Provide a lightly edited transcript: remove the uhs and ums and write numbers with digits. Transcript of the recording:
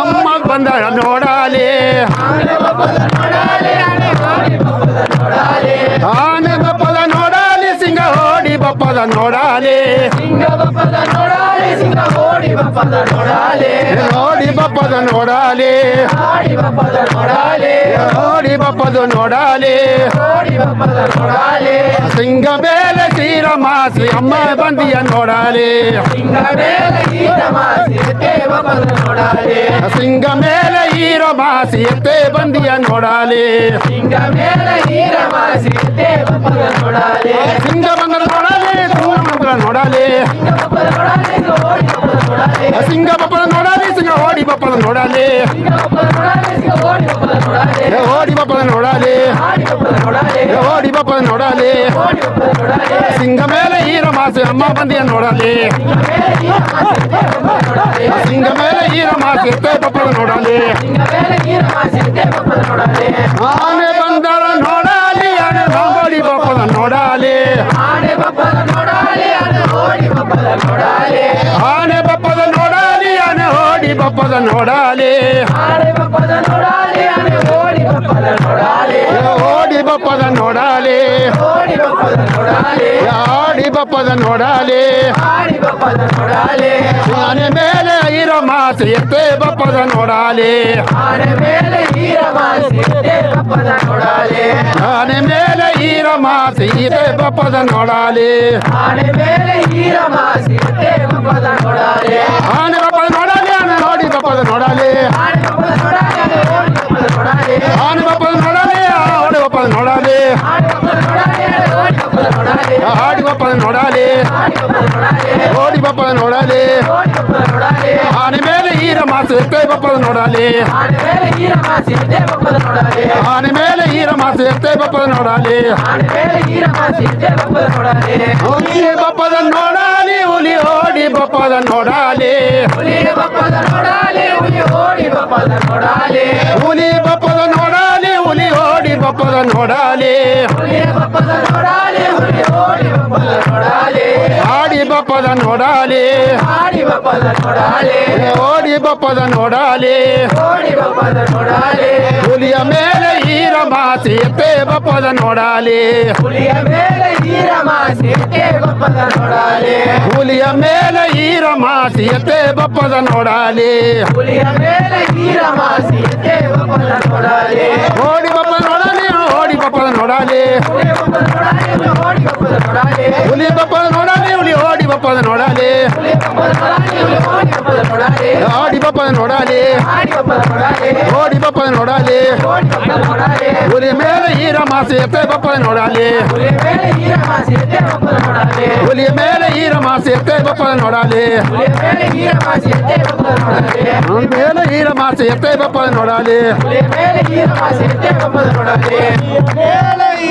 ಅಮ್ಮ ಬಂದ ನೋಡಾಲಿ ಆನೆ ಬಪ್ಪದ ನೋಡಾಲಿ ಸಿಂಗ ಓಡಿ ಬಪ್ಪದ ನೋಡಾಲಿ ಓಡಿ ಬಪ್ಪದ ನೋಡಾಲಿ ಓಡಿ ಬಪ್ಪದ ನೋಡಾಲಿ ಸಿಂಗ ಮೇಲೆ ತೀರ ಮಾಸಿ ಅಮ್ಮ ಬಂದಿಯ ನೋಡಾಲಿ ಸಿಂಗ ಮೇಲೆ ಈರ ಮಾಸಿ ಎತ್ತೆ ಬಂದಿಯ ನೋಡಾಲಿ ಸಿಂಗ ಬಂದ ನೋಡಾಲಿ ನೋಡಾಲಿ ಸಿಂಗ ಬಪ್ಪದ ನೋಡಾಲಿ ಸಿಂಗ ಓಡಿ ಬಪ್ಪದ ನೋಡಾಲಿ ಓಡಿ ಬಪ್ಪದ ನೋಡಾಲಿ ಓಡಿ ಬಪ್ಪದ ನೋಡಾಲಿ ಸಿಂಗ ಮೇಲೆ ಈರ ಮಾಸಿ ಅಮ್ಮ ಬಂದಿಯ ನೋಡಾಲಿ ಸಿಂಗ ಮೇಲೆ ಈರ ಮಾಸಿ ಎತ್ತೆ ಬಪ್ಪದ ನೋಡಾಲಿ ಆನೆ ಬಂದರ ನೋಡಾಲಿ ಆನೆ ಓಡಿ ಬಪ್ಪದ ನೋಡಾಲಿ ಆನೆ ಬಪ್ಪದ ನೋಡಾಲಿ ಆನೆ ಓಡಿ ಬಪ್ಪದ ನೋಡಾಲಿ ಓಡಿ ಬಪ್ಪದ ನೋಡಾಲಿ ಓಡಿ ಬಪ್ಪದ ನೋಡಾಲಿ ಆಡಿ ಬಪ್ಪದ ನೋಡಾಲಿ ಆನೆ ಮೇಲೆ ಈರ ಮಾಸಿ ಎತ್ತೆ ಬಪ್ಪದ ನೋಡಾಲಿ ಆನೆ ಮೇಲೆ ಈರ ಮಾಸಿ ಎತ್ತೆ ಬಪ್ಪದ ನೋಡಾಲಿ ಆನೆ ಬಪ್ಪದ ನೋಡಾಲಿ ಆನೆ ಓಡಿ ಬಪ್ಪದ ನೋಡಾಲಿ ಆನೆ ಬಪ್ಪದ ನೋಡಾಲಿ ಓಡಿ ಬಪ್ಪದ ನೋಡಾಲಿ ಆಡಿ ಬಪ್ಪದ ನೋಡಾಲಿ ಓಡಿ ಬಪ್ಪದ ನೋಡಾಲಿ ಆನೆ ಮೇಲೆ ಈರ ಮಾಸಿ ಎತ್ತೆ ಬಪ್ಪದ ನೋಡಾಲಿ ಆನೆ ಮೇಲೆ ಈರ ಮಾಸಿ ಎತ್ತೆ ಬಪ್ಪದ ನೋಡಾಲಿ ಹುಲಿ ಬಪ್ಪದ ನೋಡಾಲಿ ಹುಲಿ ಓಡಿ ಬಪ್ಪದ ನೋಡಾಲಿ ಹುಲಿ ಬಪ್ಪದ ನೋಡಾಲಿ ಹುಲಿ ಓಡಿ ಬಪ್ಪದ ನೋಡಾಲಿ ಆಡಿ ಬಪ್ಪದ ನೋಡಾಲಿ ಓಡಿ ಬಪ್ಪದ ನೋಡಾಲಿ ಹುಲಿಯ ಮೇಲೆ ಈರ ಮಾಸಿ ಎತ್ತೆ ಬಪ್ಪದ ನೋಡಾಲಿ ಹುಲಿಯ ಮೇಲೆ ಈರ ಮಾಸಿ ಎತ್ತೆ ಬಪ್ಪದ ನೋಡಾಲಿ ಓಡಿ ಬಪ್ಪದ ನೋಡಾಲಿ ಓಡಿ ಬಪ್ಪದ ನೋಡಾಲಿ ಹುಲಿ ಬಪ್ಪದ ನೋಡಾಲಿ ಹುಲಿ ಓಡಿ ಬಪ್ಪದ ನೋಡಾಲಿ ಆಡಿ ಬಪ್ಪದ ನೋಡಾಲಿ ಓಡಿ ಬಪ್ಪದ ನೋಡಾಲಿ ಹುಲಿ ಮೇಲೆ ಈರ ಮಾಸಿ ಎತ್ತೆ ಬಪ್ಪದ ನೋಡಾಲಿ ಹುಲಿಯ ಮೇಲೆ ಈರ ಮಾಸಿ ಎತ್ತೆ ಬಪ್ಪದ ನೋಡಾಲಿ ಮೇಲೆ ಈರ ಮಾಸಿ ಎತ್ತೆ ಬಪ್ಪದ ನೋಡಾಲಿ